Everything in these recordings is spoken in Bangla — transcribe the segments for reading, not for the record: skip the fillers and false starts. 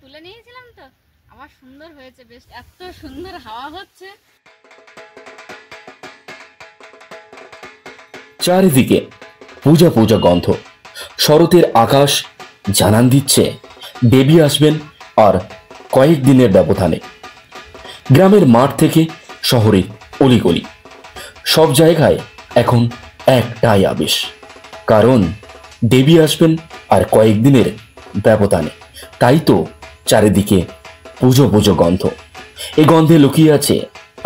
তুলে নিয়েছিলাম তো আবার সুন্দর হয়েছে, বেশ এত সুন্দর হাওয়া হচ্ছে। চারিদিকে পূজা পূজা গন্ধ, শরতের আকাশ জানান দিচ্ছে দেবী আসবেন আর কয়েকদিনের ব্যবধানে। গ্রামের মাঠ থেকে শহরের অলিগলি সব জায়গায় এখন একটাই আবেশ, কারণ দেবী আসবেন আর কয়েকদিনের ব্যবধানে। তাই তো চারিদিকে পুজো পুজো গন্ধ। এই গন্ধে লুকিয়ে আছে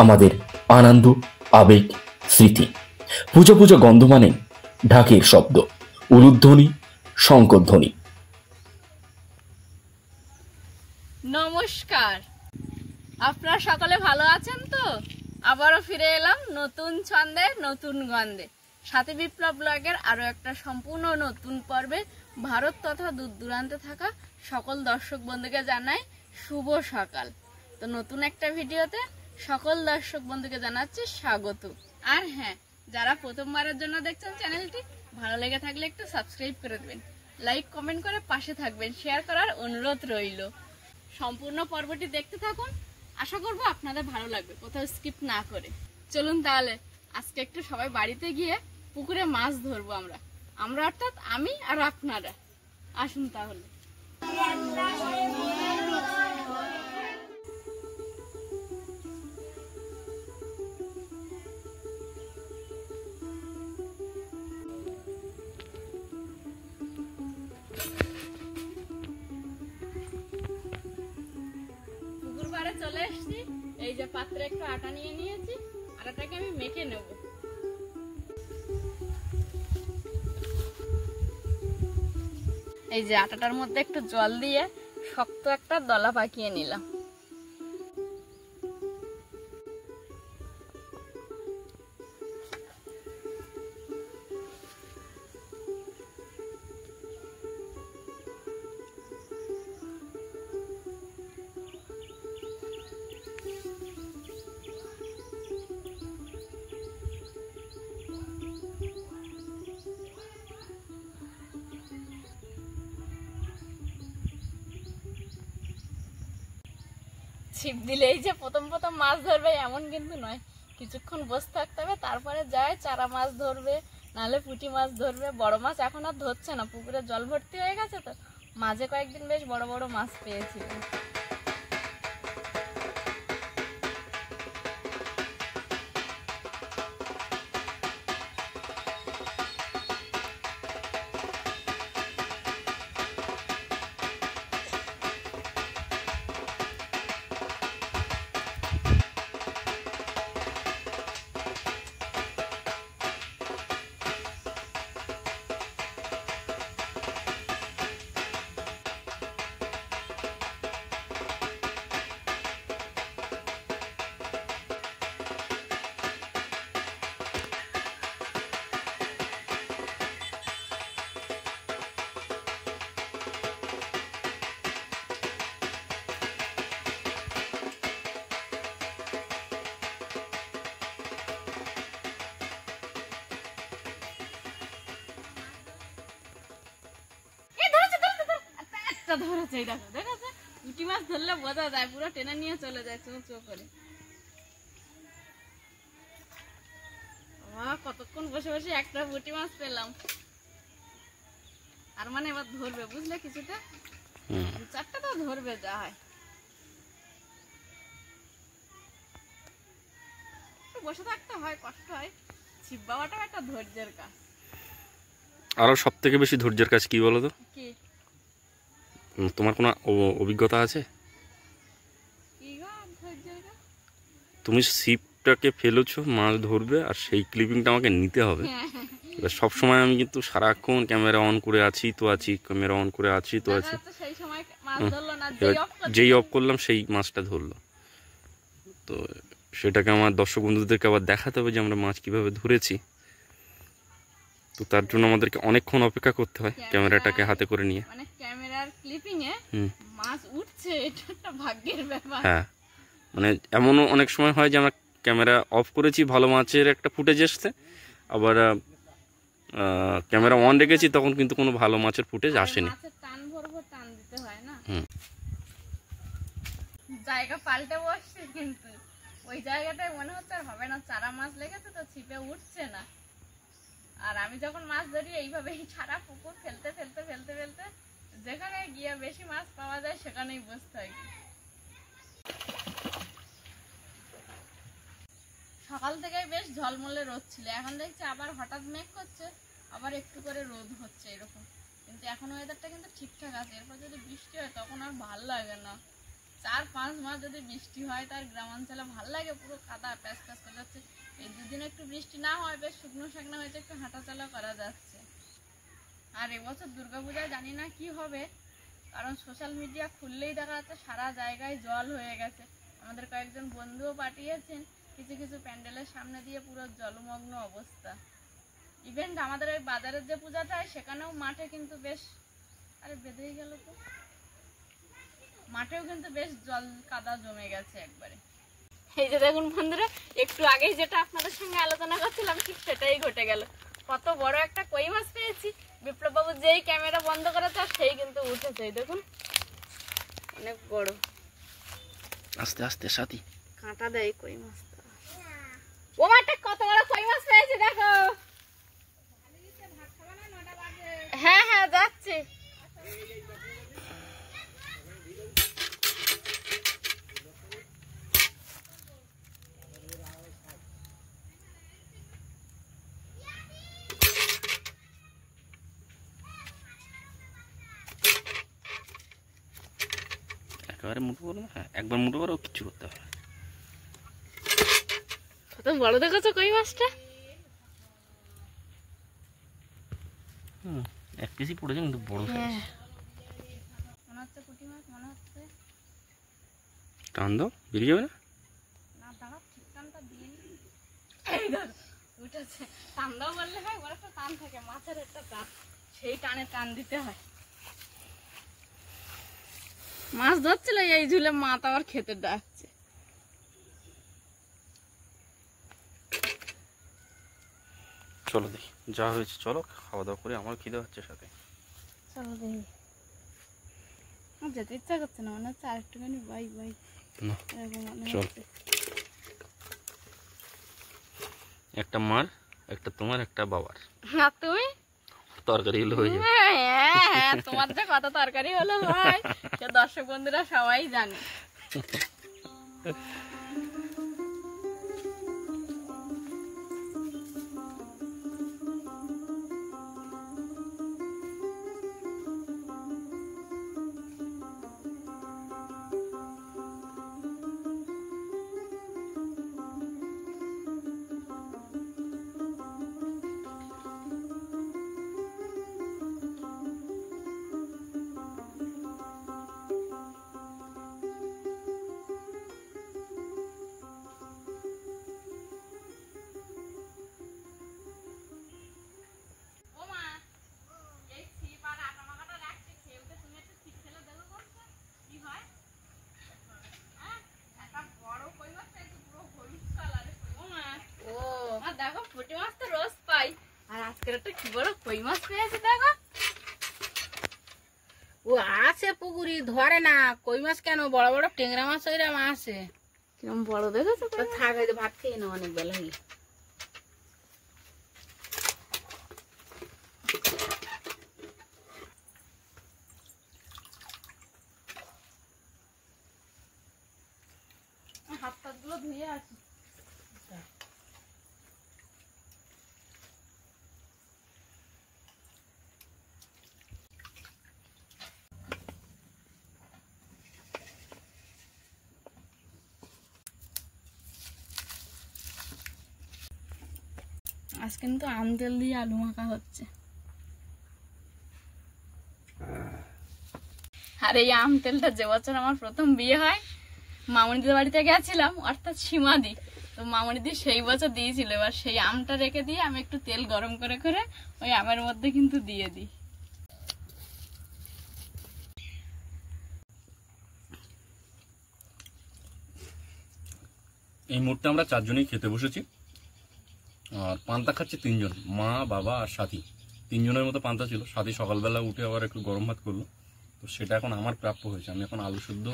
আমাদের আনন্দ, আবেগ, স্মৃতি। পুজো পুজো গন্ধ মানে ঢাকের শব্দ, উলুধ্বনি, শঙ্খধ্বনি। নমস্কার, আপনারা সকলে ভালো আছেন তো? আবারও ফিরে এলাম নতুন ছন্দে, নতুন গন্ধে। সাথী বিপ্লব ব্লগের আরো একটা সম্পূর্ণ নতুন পর্বে ভারত তথা দূর দূরান্তে থাকা সকল দর্শক বন্ধুকে জানাই শুভ সকাল। তো নতুন একটা ভিডিওতে সকল দর্শক বন্ধুকে জানাচ্ছি স্বাগত। আর হ্যাঁ, যারা প্রথমবারের জন্য দেখছেন চ্যানেলটি, ভালো লেগে থাকলে একটু সাবস্ক্রাইব করে দেবেন, লাইক কমেন্ট করে পাশে থাকবেন, শেয়ার করার অনুরোধ রইল। সম্পূর্ণ পর্বটি দেখতে থাকুন, আশা করব আপনাদের ভালো লাগবে, কোথাও স্কিপ না করে। চলুন তাহলে আজকে একটু সবাই বাড়িতে গিয়ে পুকুরে মাছ ধরবো আমরা অর্থাৎ আমি আর আপনারা। আসুন তাহলে। পুকুর পাড়ে চলে এসেছি, এই যে পাত্রে একটু আটা নিয়ে নিয়েছি, আটাটাকে আমি মেখে নেব। এই যে আটাটার মধ্যে একটু জল দিয়ে শক্ত একটা দলা পাকিয়ে নিলাম। ছিপ দিলেই যে প্রথম প্রথম মাছ ধরবে এমন কিন্তু নয়, কিছুক্ষণ বসে থাকতে হবে, তারপরে যায় চারা মাছ ধরবে, নাহলে পুঁটি মাছ ধরবে। বড় মাছ এখন আর ধরছে না, পুকুরে জল ভর্তি হয়ে গেছে তো। মাঝে কয়েকদিন বেশ বড় বড় মাছ পেয়েছিল। ধরেছে, এই দেখো, দেখেছে পুঁটি মাছ ধরলে বোঝা যায়, পুরো টেনে নিয়ে চলে যায় চো চো করে। কতক্ষণ বসে বসে একটা পুঁটি মাছ পেলাম। আর মানে এবার ধরবে, বুঝলে, কিছুটা চারটা তো ধরবে, যা হয়। বসে থাকতে হয়, কষ্ট হয়। ছিপ বাবাটাও একটা ধৈর্যের কাজ। আরো সব থেকে বেশি ধৈর্যের কাজ কি বলো তো? কি? তোমার কোনো অভিজ্ঞতা আছে? তুমি ছিপটাকে ফেলেছো, মাছ ধরবে, আর সেই ক্লিপিংটা আমাকে নিতে হবে। এবার সব সময় আমি কিন্তু সারাক্ষণ ক্যামেরা অন করে আছি তো আছি, ক্যামেরা অন করে আছি তো আছি, যেই অফ করলাম সেই মাছটা ধরলো। তো সেটাকে আমার দর্শক বন্ধুদেরকে আবার দেখাতে হবে যে আমরা মাছ কিভাবে ধরেছি। তো তার জন্য আমাদেরকে অনেকক্ষণ অপেক্ষা করতে হয় ক্যামেরাটাকে হাতে করে নিয়ে। মানে ক্যামেরার ক্লিপিং এ মাছ উঠছে, এটা একটা ভাগ্যের ব্যাপার। হ্যাঁ, মানে এমনও অনেক সময় হয় যে আমরা ক্যামেরা অফ করেছি, ভালো মাছের একটা ফুটেজ এসছে, আবার ক্যামেরা অন রেখেছি, তখন কিন্তু কোনো ভালো মাছের ফুটেজ আসেনি। জায়গা পাল্টে বসছে, কিন্তু ওই জায়গাটায় মনে হচ্ছে আর হবে না, চারা মাছ লেগেছে তো ছিপে উঠছে না। আর আমি যখন মাছ ধরি এইভাবেই সারা পুকুর ফেলতে ফেলতে ফেলতে ফেলতে যেখানে গিয়ে বেশি মাছ পাওয়া যায় সেখানেই বসতে হয়। সকাল থেকে বেশ ঝলমলে রোদ ছিল, এখন দেখছি আবার হঠাৎ মেঘ করছে, আবার একটু করে রোদ হচ্ছে এরকম। কিন্তু এখন ওয়েদারটা কিন্তু ঠিকঠাক আছে, এরপর যদি বৃষ্টি হয় তখন আর ভাল লাগে না। 4-5 মাস যদি বৃষ্টি হয় তার গ্রামাঞ্চলে ভাল লাগে, পুরো কাদা প্যাচ প্যাচ করে যাচ্ছে। এই দুদিন একটু বৃষ্টি না হয় বেশ শুকনো শাকনা হয়েছে, একটু হাঁটাচলা করা যাচ্ছে। আর এবছর দুর্গাপূজায় জানি না কি হবে, কারণ সোশ্যাল মিডিয়া খুললেই দেখা যাচ্ছে সারা জায়গায় জল হয়ে গেছে। আমাদের কয়েকজন বন্ধুও পাঠিয়েছেন কিছু কিছু প্যান্ডেলের সামনে দিয়ে পুরো জলমগ্ন অবস্থা। ইভেন্ট আমাদের ওই বাজারের যে পূজাটা হয় সেখানেও মাঠে কিন্তু বেশ, আরে বেঁধেই গেল তো, মাঠেও কিন্তু বেশ জল কাদা জমে গেছে একবারে। এই যে দেখুন বন্ধুরা, একটু আগেই যেটা আপনাদের সঙ্গে আলোচনা করছিলাম ঠিক সেটাই ঘটে গেল। কত বড় একটা কই মাছ পেয়েছি, বিপ্লব বাবু যেই ক্যামেরা বন্ধ করেছে সেই কিন্তু উঠেছে। দেখুন অনেক বড়, আস্তে আস্তে সাথী কাঁটা দেয় কই মাছটা। ও মাঠে কত বড় কই মাছ পেয়েছি দেখো। হ্যাঁ হ্যাঁ যাচ্ছে। একেবারে মুঠো করো না, একবার মুঠো করো, কিছু করতে হবে। কত বড় দেখেছো কই মাছটা? 1 কেজি পড়েছে কিন্তু বড় সাইজ। মনে হচ্ছে পুঁটি মাছ, মনে হচ্ছে। টান দাও, বেরিয়ে যাবে না? না দাঁড়াও, ঠিক টানটা দিয়ে নি। এই দেখো উঠেছে। টান দাও বললে হয়, বড় একটা টান থাকে, মাছের একটা টান, সেই টানে টান দিতে হয়। মাছ ধরছিল এই ঝুলে, মাছ আবার খেতে ডাকছে। চলো দেখি যা হয়েছে, চলো খাওয়া দাওয়া করে, আমার খিদে হচ্ছে সাথে। চলো দেখি। আমার যেতে ইচ্ছা করছে না, মনে হচ্ছে আর একটুখানি বাই বাই না এরকম মনে চল, হচ্ছে। একটা মার, একটা তোমার, একটা বাবার। আর তুমি? তরকারি হলে হয়ে যাবে। হ্যাঁ, তোমার যে কত তরকারি হলো ভাই, সে দর্শক বন্ধুরা সবাই জানে। দেখো পুঁটি মাছ তো রোজ পাই, আর আজকের একটা কি বড় কই মাছ পেয়েছি দেখো। ও আছে পুকুরি, ধরে না কই মাছ কেন, বড় বড় টেংরা মাছ ওইরকম আছে। কিরম বড় দেখেছো? তো থাক, এই যে ভাত খেয়ে না, অনেক বেলা হয়ে গেছে। হাত টাত গুলো ধুয়ে আসি। আজ কিন্তু আম তেল দিয়ে আলু মাখা হচ্ছে। আর এই আম তেলটা যে বছর আমার প্রথম বিয়ে হয়, মামনিদের বাড়িতে গেছিলাম, অর্থাৎ সীমাদি, তো মামনিদি সেই বছর দিয়েছিল। এবার সেই আমটা রেখে দিয়ে আমি একটু তেল গরম করে করে ওই আমের মধ্যে কিন্তু দিয়ে দিই। এই মুহূর্তে আমরা 4 জনেই খেতে বসেছি, আর পান্তা খাচ্ছে 3 জন, মা বাবা আর সাথী। 3 জনের মতো পান্তা ছিল। সাথী সকালবেলা উঠে আবার একটু গরম ভাত করলো, তো সেটা এখন আমার প্রাপ্য হয়েছে। আমি এখন আলু সেদ্ধ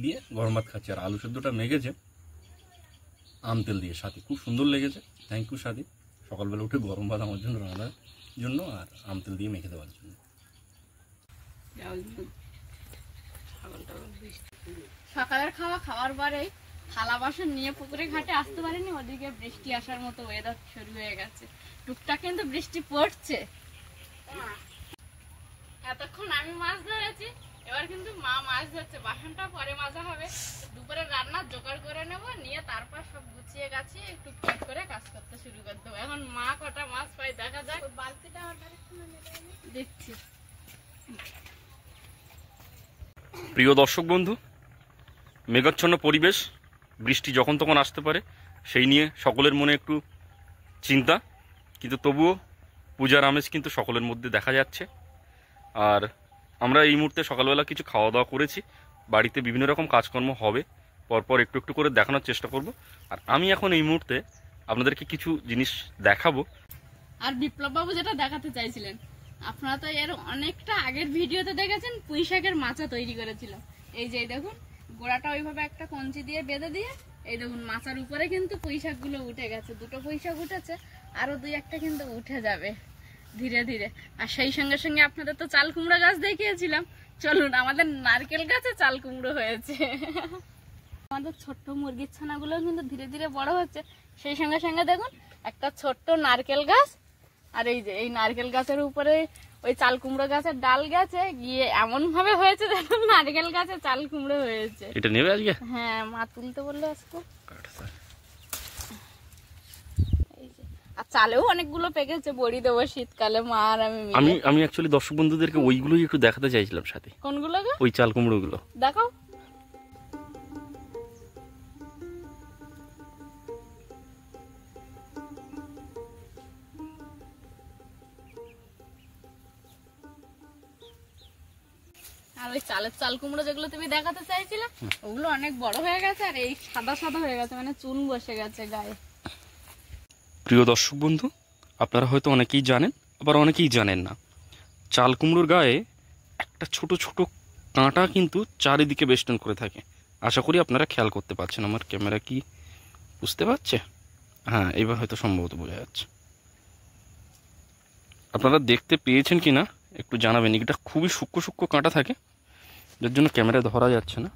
দিয়ে গরম ভাত খাচ্ছি। আর আলু সেদ্ধটা মেখেছে আম তেল দিয়ে, সাথে খুব সুন্দর লেগেছে। থ্যাংক ইউ সাথী, সকালবেলা উঠে গরম ভাত আমার জন্য রান্নার জন্য আর আম তেল দিয়ে মেখে দেওয়ার জন্য। সকালের খাওয়ার পরেই থালা বাসন নিয়ে পুকুরে ঘাটে আসতে পারিনি, ওদিকে বৃষ্টি আসার মতো ওয়েদার শুরু হয়ে গেছে। টুকটাক কিন্তু বৃষ্টি পড়ছে। এতক্ষণ আমি মাছ ধরেছি, এবার কিন্তু মা মাছ ধরছে। বাসনটা পরে মাজা হবে, দুপুরে রান্নার জোগাড় করে নেব, নিয়ে তারপর সব গুছিয়ে গাছিয়ে টুকটাক করে কাজ করতে শুরু করে দেবো। এখন মা কটা মাছ পাই দেখা যাক। বালতিটা আমার দেখছি। প্রিয় দর্শক বন্ধু, মেঘাচ্ছন্ন পরিবেশ, বৃষ্টি যখন তখন আসতে পারে, সেই নিয়ে সকলের মনে একটু চিন্তা, কিন্তু তবুও পূজার আমেজ কিন্তু সকলের মধ্যে দেখা যাচ্ছে। আর আমরা এই মুহূর্তে সকালবেলা কিছু খাওয়া দাওয়া করেছি, বাড়িতে বিভিন্ন রকম কাজকর্ম হবে, পরপর একটু একটু করে দেখানোর চেষ্টা করব। আর আমি এখন এই মুহূর্তে আপনাদেরকে কিছু জিনিস দেখাবো। আর বিপ্লব বাবু যেটা দেখাতে চাইছিলেন, আপনারা তো এর অনেকটা আগের ভিডিওতে দেখেছেন, পুঁই শাকের মাচা তৈরি করেছিল। এই যে দেখুন, গোড়াটা ওইভাবে একটা কঞ্চি দিয়ে বেঁধে দিয়ে, এই দেখুন মাচার উপরে কিন্তু পুঁই শাকগুলো উঠে গেছে। দুটো পুঁই শাক উঠেছে, আরো দুই একটা কিন্তু উঠে যাবে ধীরে ধীরে। আর সেই সঙ্গে সঙ্গে আপনাদের তো চাল কুমড়ো গাছ দেখিয়েছিলাম, চলুন আমাদের নারকেল গাছে চাল কুমড়ো হয়েছে। আমাদের ছোট্ট মুরগির ছানাগুলো কিন্তু ধীরে ধীরে বড় হচ্ছে। সেই সঙ্গে সঙ্গে দেখুন একটা ছোট্ট নারকেল গাছ, আর এই যে এই নারকেল গাছের উপরে ওই চাল কুমড়ো গাছের ডাল গেছে গিয়ে এমন ভাবে হয়েছে যেন নারকেল গাছে চাল কুমড়ো হয়েছে। এটা নেবে আজকে? হ্যাঁ, মা তুলতে বললো আজকে। আর চালেও অনেকগুলো পেকেছে, বড়ি দেবো শীতকালে মা আর আমি। আমি অ্যাকচুয়ালি দর্শক বন্ধুদেরকে ওইগুলোই একটু দেখাতে চাইছিলাম সাথে। কোনগুলো? ওই চাল কুমড়ো গুলো দেখাও। আর ওই চালের চাল কুমড়ো যেগুলো তুমি দেখাতে চাইছিলে, ওগুলো অনেক বড় হয়ে গেছে, আর এই সাদা সাদা হয়ে গেছে, মানে চুন বসে গেছে গায়ে। প্রিয় দর্শক বন্ধু, আপনারা হয়তো অনেকেই জানেন, আবার অনেকেই জানেন না, চাল কুমড়োর গায়ে একটা ছোট ছোট কাঁটা কিন্তু চারিদিকে বেষ্টন করে থাকে। আশা করি আপনারা খেয়াল করতে পারছেন। আমার ক্যামেরা কি বুঝতে পারছে? হ্যাঁ, এবার হয়তো সম্ভবত বোঝা যাচ্ছে। আপনারা দেখতে পেয়েছেন কি না একটু জানাবেন। এটা খুবই সূক্ষ্ম সূক্ষ্ম কাঁটা থাকে, যার জন্য ক্যামেরায় ধরা যাচ্ছে না।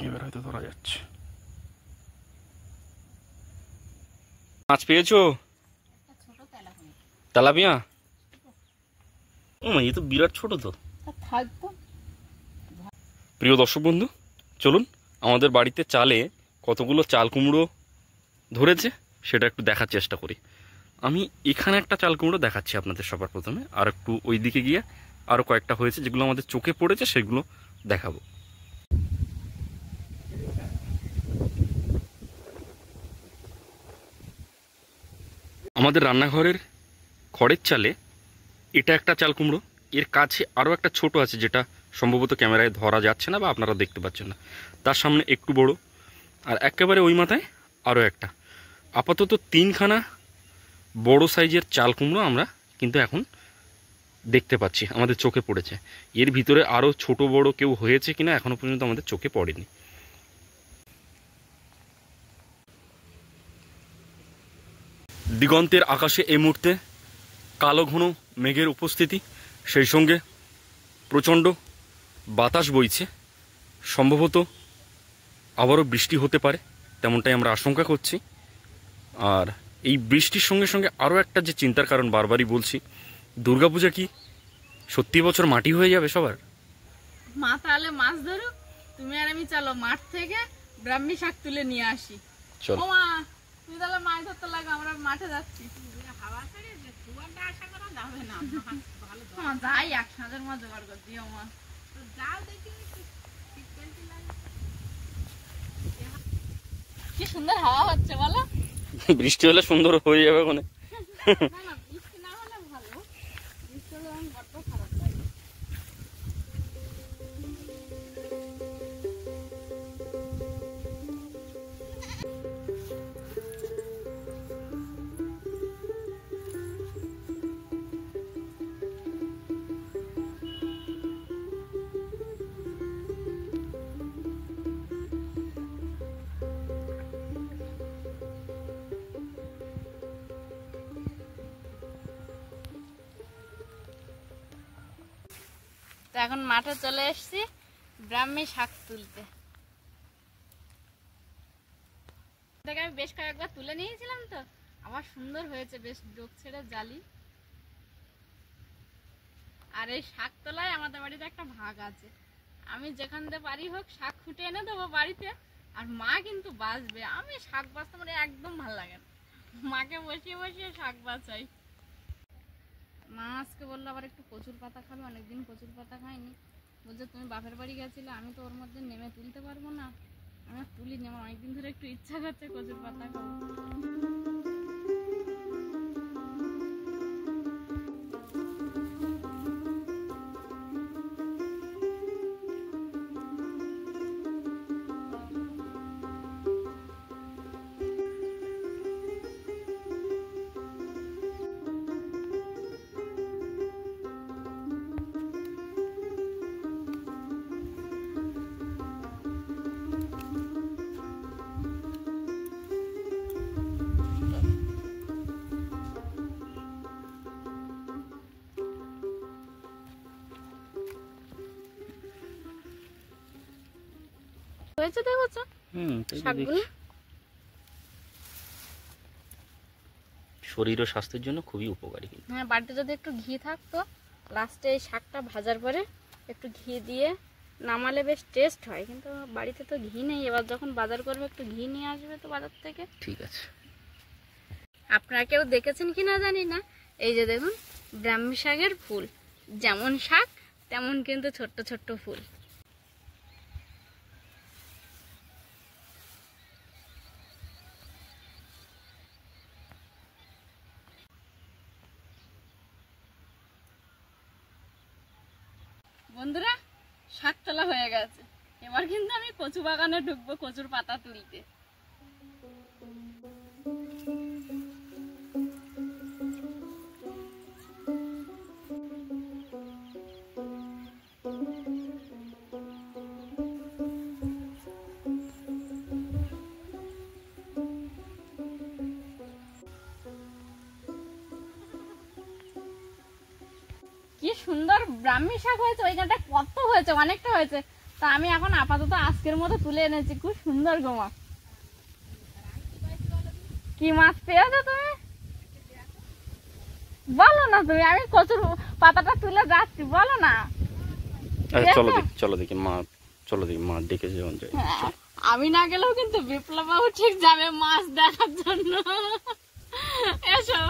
এবার হয়তো ধরা যাচ্ছে। মাছ পেয়েছো? তেলাপিয়া? এই তো বিরাট ছোট তো। প্রিয় দর্শক বন্ধু, চলুন আমাদের বাড়িতে চালে কতগুলো চাল কুমড়ো ধরেছে সেটা একটু দেখার চেষ্টা করি। আমি এখানে একটা চাল কুমড়ো দেখাচ্ছি আপনাদের সবার প্রথমে, আর একটু ওই দিকে গিয়ে আরও কয়েকটা হয়েছে যেগুলো আমাদের চোখে পড়েছে, সেগুলো দেখাবো। আমাদের রান্নাঘরের খড়ের চালে এটা একটা চাল কুমড়ো, এর কাছে আরও একটা ছোট আছে যেটা সম্ভবত ক্যামেরায় ধরা যাচ্ছে না বা আপনারা দেখতে পাচ্ছেন না, তার সামনে একটু বড়, আর একেবারে ওই মাথায় আরও একটা। আপাতত 3খানা বড় সাইজের চাল কুমড়ো আমরা কিন্তু এখন দেখতে পাচ্ছি, আমাদের চোখে পড়েছে। এর ভিতরে আরও ছোট বড় কেউ হয়েছে কিনা এখনো পর্যন্ত আমাদের চোখে পড়েনি। দিগন্তের আকাশে এই মুহূর্তে কালো ঘন মেঘের উপস্থিতি, সেই সঙ্গে প্রচণ্ড বাতাস বইছে। সম্ভবত আবারও বৃষ্টি হতে পারে, তেমনটাই আমরা আশঙ্কা করছি। আর এই বৃষ্টির সঙ্গে সঙ্গে আরও একটা যে চিন্তার কারণ, বারবারই বলছি, দুর্গাপূজা কি সত্যি বছর মাটি হয়ে যাবে সবার? মা তাহলে মাছ ধরুক, তুমি আর আমি চলো মাঠ থেকে ব্রাহ্মী শাক তুলে নিয়ে আসি। চলো। ও মা, তুমি তাহলে মাছ ধরতে লাগো, আমরা মাঠে যাচ্ছি। যাই এক সাঁজের মাছ জোগাড় করে দিও মা। কি সুন্দর হাওয়া হচ্ছে বলো। বৃষ্টি হলে সুন্দর হয়ে যাবে ওখানে। বৃষ্টি না হলে ভালো, বৃষ্টি হলে আমার বড্ড খারাপ লাগে। এখন মাঠে চলে এসেছি ব্রাহ্মী শাক তুলতে। থেকে আমি বেশ কয়েকবার তুলে নিয়েছিলাম, তো আবার সুন্দর হয়েছে, বেশ ডোক ছেড়ে জালি। আর এই শাক তোলায় আমাদের বাড়িতে একটা ভাগ আছে, আমি যেখান থেকে পারি হোক শাক ফুটে এনে দেবো বাড়িতে, আর মা কিন্তু বাঁচবে। আমি শাক বাঁচতে মানে একদম ভালো লাগে না, মাকে বসিয়ে বসিয়ে শাক বাঁচাই। মা আজকে বললো আবার একটু কচুর পাতা খাবে, অনেকদিন কচুর পাতা খাইনি। বলছে তুমি বাপের বাড়ি গেছিলে, আমি তো ওর মধ্যে নেমে তুলতে পারবো না, আমি তুলিনি, আমার অনেকদিন ধরে একটু ইচ্ছা করছে কচুর পাতা খাবো। হয়েছে দেখো শাকগুলো, শরীর ও স্বাস্থ্যের জন্য খুবই উপকারী। হ্যাঁ, বাড়িতে যদি একটু ঘি থাকতো, লাস্টে এই শাকটা ভাজার পরে একটু ঘি দিয়ে নামালে বেশ টেস্ট হয়, কিন্তু বাড়িতে তো ঘি নেই। এবার যখন বাজার করবে একটু ঘি নিয়ে আসবে তো বাজার থেকে। ঠিক আছে। আপনারা কেউ দেখেছেন কি না জানি না, এই যে দেখুন ব্রাহ্মী শাকের ফুল, যেমন শাক তেমন কিন্তু ছোট্ট ছোট্ট ফুল। বন্ধুরা, শাক তোলা হয়ে গেছে, এবার কিন্তু আমি কচু বাগানে ঢুকবো কচুর পাতা তুলতে। কি সুন্দর ব্রাহ্মী শাক হয়েছে, ওইখানটা কত হয়েছে, অনেকটা হয়েছে। তা আমি এখন আপাতত আজকের মতো তুলে এনেছি, খুব সুন্দর গো মাছ। কি মাছ পেয়েছো তুমি? বলো না তুমি, আমি কচুর পাতাটা তুলে যাচ্ছি, বলো না। চলো দেখি মা, চলো দেখি মা ডেকেছে যখন যাই। হ্যাঁ, আমি না গেলেও কিন্তু বিপ্লবাবু ঠিক যাবে মাছ দেখার জন্য। এসো।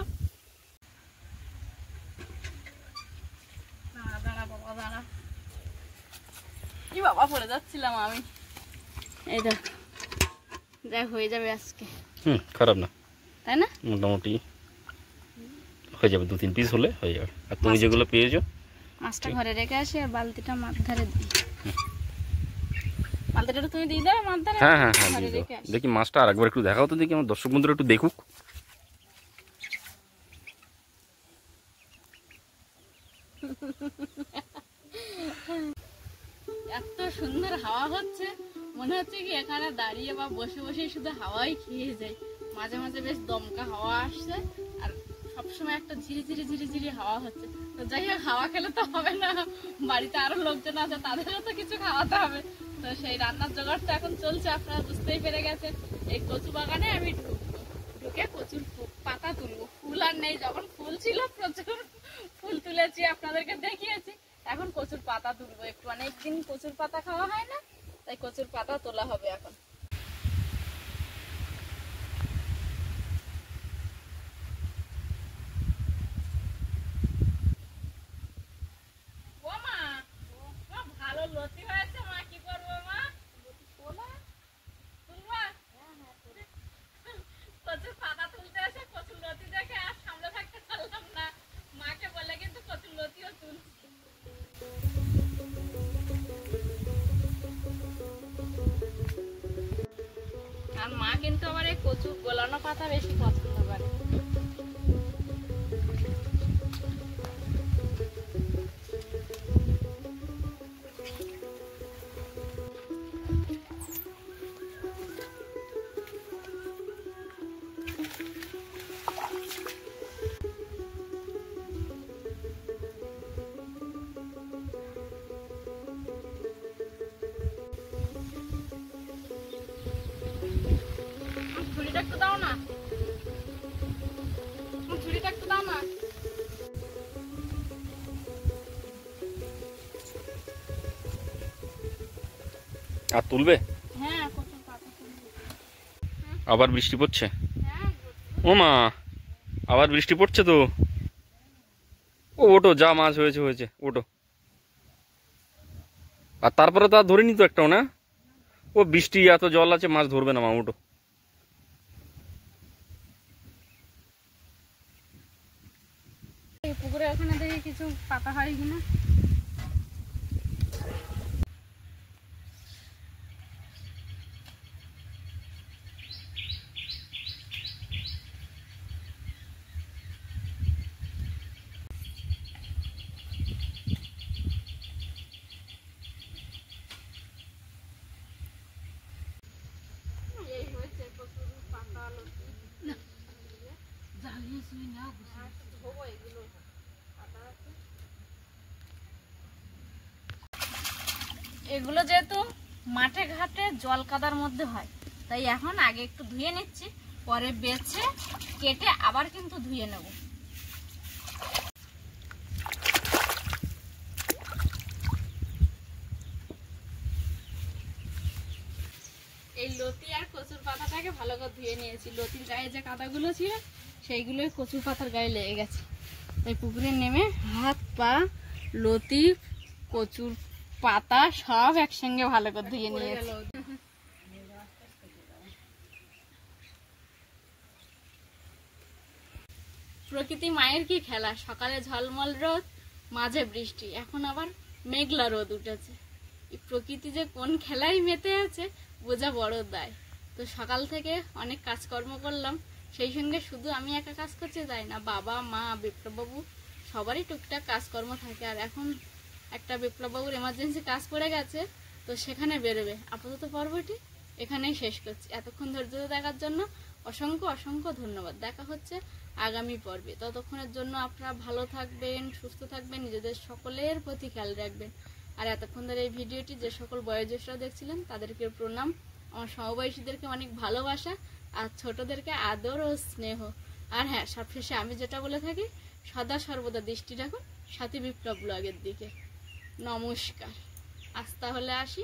কি বাবা, পড়ে যাচ্ছিলাম আমি। এই তো যাই হয়ে যাবে আজকে, খারাপ না, তাই না? মোটামুটি হয়ে যাবে, 2-3 পিস হলে হয়ে যাবে। আর তুমি যেগুলো পেয়েছো, মাছটা ঘরে রেখে আসি আর বালতিটা মাছ ধারে দিই। বালতিটা তুমি দিয়ে দেবে মাছ ধারে? হ্যাঁ হ্যাঁ হ্যাঁ দিয়ে দাও। দেখি মাছটা আরেকবার একটু দেখাও তো, দেখি আমার দর্শক বন্ধুরা একটু দেখুক। এত সুন্দর হাওয়া হচ্ছে, মনে হচ্ছে কি এখানে দাঁড়িয়ে বা বসে বসে শুধু হাওয়াই খেয়ে যায়। মাঝে মাঝে বেশ দমকা হাওয়া আসছে, আর সবসময় একটা ঝিরি ঝিরি ঝিরি ঝিরি হাওয়া হচ্ছে। তো যাই হোক, হাওয়া খেলে তো হবে না, বাড়িতে আরো লোকজন আছে, তাদেরও তো কিছু খাওয়াতে হবে। তো সেই রান্নার জোগাড় তো এখন চলছে, আপনারা বুঝতেই পেরে গেছেন। এই কচু বাগানে আমি ঢুকে কচুর পাতা তুলবো। ফুল আর নেই, যখন ফুল ছিল প্রচুর ফুল তুলেছি, আপনাদেরকে দেখিয়েছি। এখন কচুর পাতা তুলবো, একটু অনেকদিন কচুর পাতা খাওয়া হয় না, তাই কচুর পাতা তোলা হবে এখন। ভালো লতি হয়েছে মা, কি করবো মা? কচুর পাতা তুলতে এসে কচুর লতি দেখে আর সামনে থাকতে পারলাম না, মাকে বলে কিন্তু কচুর লতিও তুলছি। আর মা কিন্তু আমার এই কচু গোলানো পাতা বেশি পছন্দ করে। আর তুলবে? হ্যাঁ কচুর পাতা তুলবো। আবার বৃষ্টি পড়ছে। হ্যাঁ ও মা, আবার বৃষ্টি পড়ছে তো। ও ওটো, যা মাছ হয়েছে হয়েছে, ওটো। আর তারপরে তো আর ধরিনি তো একটাও না। ও বৃষ্টি, এত জল আছে, মাছ ধরবে না মা, ওটো। এই পুকুরে ওখানে দেখি কিছু পাতা হয় কিনা। এই হয়েছে কচুর পাতা লতি। ধোবো এগুলো। এগুলো যেহেতু মাঠে ঘাটে জল কাদার মধ্যে হয়, তাই এখন আগে একটু ধুয়ে নিচ্ছি, পরে বেছে কেটে আবার কিন্তু ধুয়ে নেব। এই লতি আর কচুর পাতাটাকে ভালো করে ধুয়ে নিয়েছি। লতির গায়ে যে কাদাগুলো ছিল সেইগুলোই কচুর পাতার গায়ে লেগে গেছে, তাই পুকুরে নেমে হাত পা লতি কচুর পাতা সব একসঙ্গে ভালো করে ধুয়ে নিয়েছি। প্রকৃতি মায়ের কি খেলা, সকালে ঝলমল রোদ, মাঝে বৃষ্টি, এখন আবার মেঘলা রোদ উঠেছে। এই প্রকৃতি যে কোন খেলায় মেতে আছে বোঝা বড় দায়। তো সকাল থেকে অনেক কাজকর্ম করলাম, সেই সঙ্গে শুধু আমি একা কাজ করছি তাই না, বাবা মা বিপ্লববাবু সবারই টুকটাক কাজকর্ম থাকে। আর এখন একটা বিপ্লববাবুর এমার্জেন্সি কাজ পড়ে গেছে, তো সেখানে বেরোবে। আপাতত পর্বটি এখানেই শেষ করছি। এতক্ষণ ধৈর্য দেখার জন্য অসংখ্য অসংখ্য ধন্যবাদ। দেখা হচ্ছে আগামী পর্বে। ততক্ষণের জন্য আপনারা ভালো থাকবেন, সুস্থ থাকবেন, নিজেদের সকলের প্রতি খেয়াল রাখবেন। আর এতক্ষণ ধরে এই ভিডিওটি যে সকল বয়োজ্যেষ্ঠরা দেখছিলেন তাদেরকে প্রণাম, আমার সমবয়সীদেরকে অনেক ভালোবাসা, আর ছোটদেরকে আদর ও স্নেহ। আর হ্যাঁ, সবশেষে আমি যেটা বলে থাকি, সদা সর্বদা দৃষ্টি রাখুন সাথী বিপ্লব ব্লগের দিকে। নমস্কার, আজ তাহলে আসি।